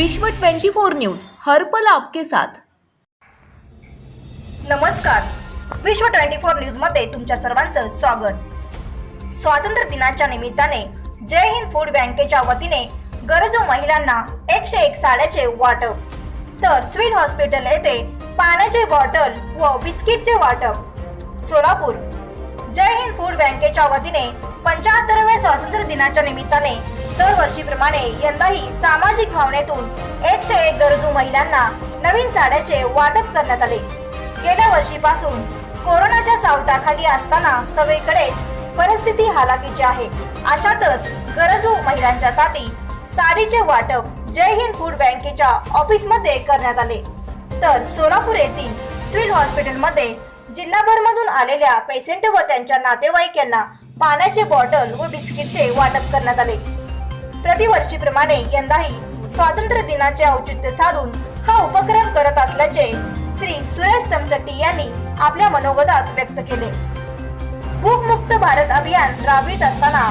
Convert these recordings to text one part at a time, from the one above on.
विश्व 24 न्यूज हर पल आपके साथ। नमस्कार, विश्व 24 न्यूज मध्ये तुमच्या सर्वांचं स्वागत। स्वातंत्र्य दिनाच्या निमित्ताने जय हिंद फूड बँकेच्या वतीने गरजू महिलांना 101 साड्याचे वाटप, तर सिव्हिल हॉस्पिटल येथे पाण्याचे बॉटल व बिस्किटचे वाटप। सोलापूर जय हिंद फूड बँकेच्या वतीने 75व्या स्वातंत्र्य दिनाच्या निमित्ताने दरवर्षीप्रमाणे यंदाही सामाजिक भावनेतून 101 गरजू महिलांना नवीन साड्याचे वाटप करण्यात आले। गेल्या वर्षीपासून कोरोनाच्या सावटाखाली असताना सगळीकडेच परिस्थिती हालाकीची आहे। अशातच गरजू महिलांच्यासाठी साडीचे वाटप जय हिंद फूड बँकेच्या ऑफिसमध्ये करण्यात आले। तर सोलापूर येथील सिव्हिल हॉस्पिटलमध्ये जिल्हाभरमधून आलेल्या पेशंट व त्यांच्या नातेवाईक यांना पाण्याचे बॉटल व बिस्किटचे वाटप करण्यात आले। प्रतिवर्षीप्रमाणे यंदाही स्वातंत्र्य दिनाचे औचित्य साधून हा उपक्रम करत असल्याचे श्री सुरेश तमशेट्टी यांनी आपल्या मनोगतात व्यक्त केले। भूकमुक्त भारत अभियान राबवित असताना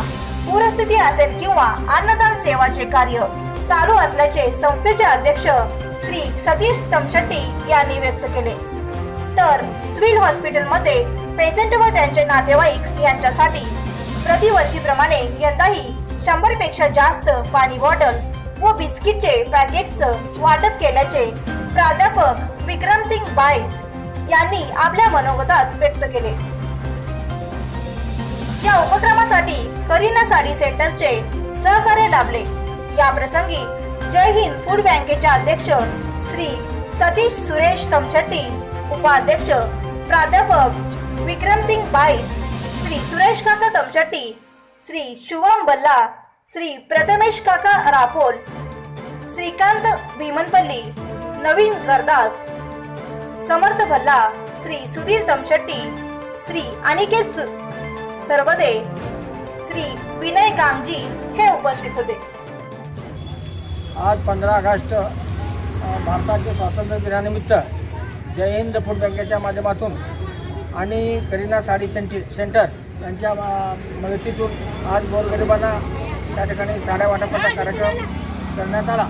पूरस्थिती असेल किंवा अन्नदान सेवाचे कार्य चालू असल्याचे संस्थेचे अध्यक्ष श्री सतीश तमशेट्टी यांनी व्यक्त केले। तर सिव्हिल हॉस्पिटलमध्ये पेशंट व त्यांचे नातेवाईक यांच्यासाठी प्रतिवर्षीप्रमाणे यंदाही 100 पेक्षा जास्त पाणी बॉटल व बिस्किटचे पॅकेट्स वाटप केल्याचे प्राध्यापक विक्रमसिंग बाईस यांनी आपल्या मनोगतात व्यक्त केले। या उपक्रमासाठी करीना साडी सेंटरचे सहकार्य लाभले। या प्रसंगी जय हिंद फूड बँकेचे अध्यक्ष श्री सतीश सुरेश तमशेट्टी, उपाध्यक्ष प्राध्यापक विक्रमसिंग बाईस, श्री सुरेश काका तमशेट्टी, श्री शुभम बल्ला, श्री प्रथमेश काका रापोल, श्रीकांत भीमनपल्ली, नवीन गरदास, समर्थ भल्ला, श्री सुधीर तमशेट्टी, श्री अनिकेत सरवदे, श्री विनय गांगजी हे उपस्थित होते। आज 15 ऑगस्ट भारताच्या स्वातंत्र्य दिनानिमित्त जय हिंद फूड बँकेच्या माध्यमातून आणि करीना साडी सेंटर यांच्या मदतीतून आज गोरगरिबांना त्या ठिकाणी साड्या वाटपाचा कार्यक्रम करण्यात आला।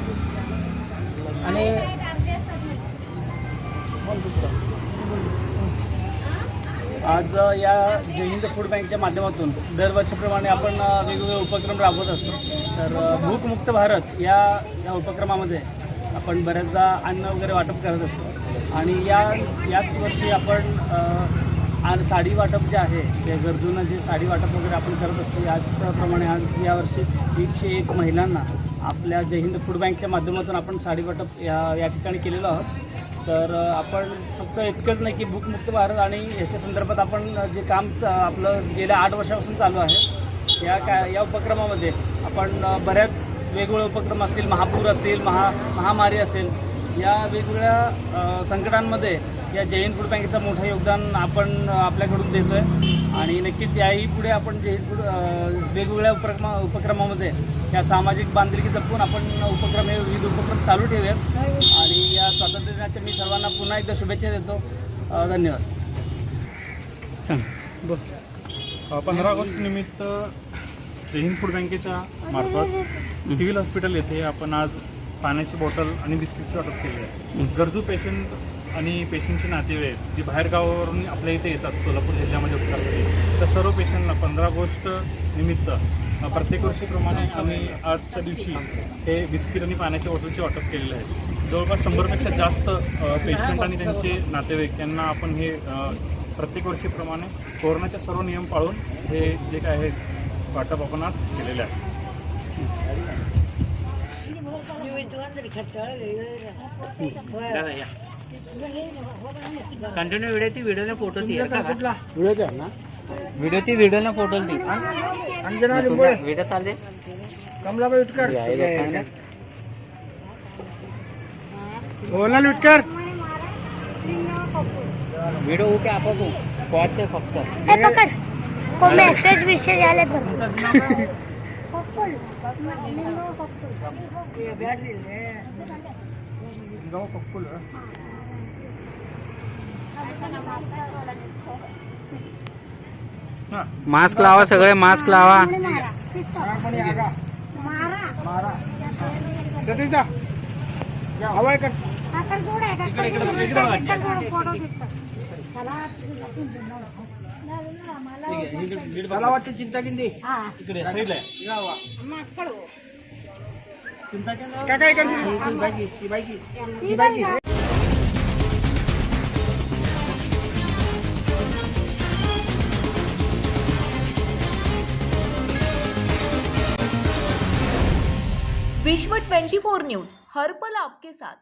आणि आज या जय हिंद फूड बँकच्या माध्यमातून दरवर्षीप्रमाणे आपण वेगवेगळे उपक्रम राबवत असतो। तर भूकमुक्त भारत या उपक्रमामध्ये आपण बऱ्याचदा अन्न वगैरे वाटप करत असतो आणि याच वर्षी आपण आणि साडी वाटप जे आहे ते गरजूंना जे साडी वाटप वगैरे आपण करत असतो। याचप्रमाणे आज यावर्षी 101 महिलांना आपल्या जय हिंद फूड बँकच्या माध्यमातून आपण साडी वाटप या ठिकाणी केलेलं आहोत। तर आपण फक्त इतकंच नाही की भूकमुक्त भारत आणि ह्याच्या संदर्भात आपण जे काम आपलं गेल्या 8 वर्षापासून चालू आहे या उपक्रमामध्ये आपण बऱ्याच वेगवेगळे उपक्रम असतील, महापूर असतील, महामारी असेल, या वेगवेगळ्या संकटांमध्ये या जय हिंद फूड बँकेचं मोठं योगदान आपण आपल्याकडून देतो आहे। आणि नक्कीच याही पुढे आपण जय हिंद फूड वेगवेगळ्या उपक्रमामध्ये या सामाजिक बांधिलकी जपून आपण विविध उपक्रम चालू ठेवूयात। आणि या स्वातंत्र्य दिनाच्या मी सर्वांना पुन्हा एकदा शुभेच्छा देतो। धन्यवाद। 15 ऑगस्ट निमित्त जय हिंद फूड बँकेच्या मार्फत सिव्हिल हॉस्पिटल येथे आपण आज पाण्याची बॉटल आणि बिस्किटचे वाटप केले आहे। गरजू पेशंट आणि पेशंटचे नातेवाईक जे बाहेर गावावरून आपल्या इथे येतात सोलापूर जिल्ह्यामध्ये उपचारासाठी, तर सर्व पेशंटला 15 ऑगस्ट निमित्त प्रत्येक वर्षीप्रमाणे आम्ही आजच्या दिवशी हे बिस्किट आणि पाण्याच्या बॉटलचे वाटप केलेले आहे। जवळपास 100पेक्षा जास्त पेशंट आणि त्यांचे नातेवाईक यांना आपण हे प्रत्येक वर्षीप्रमाणे कोरोनाचे सर्व नियम पाळून हे जे काय आहे वाटप आपण आज केलेले आहे। कंटिन्यू व्हिडिओने फोटो व्हिडिओ ना व्हिडिओने फोटो दी अंजना लिंबोळे व्हिडिओ चालते कमला लुटकर बोला लुटकर व्हिडिओ ओके आपण पॉज से फक्त को मैसेज विषय झाले मास्क लावा, सगळे मास्क लावा। मारा हवाय का तलावाची चिंता किंदी इकडे साईडला काय काय करते बाईकी विश्व 24 न्यूज हर पल आपके साथ।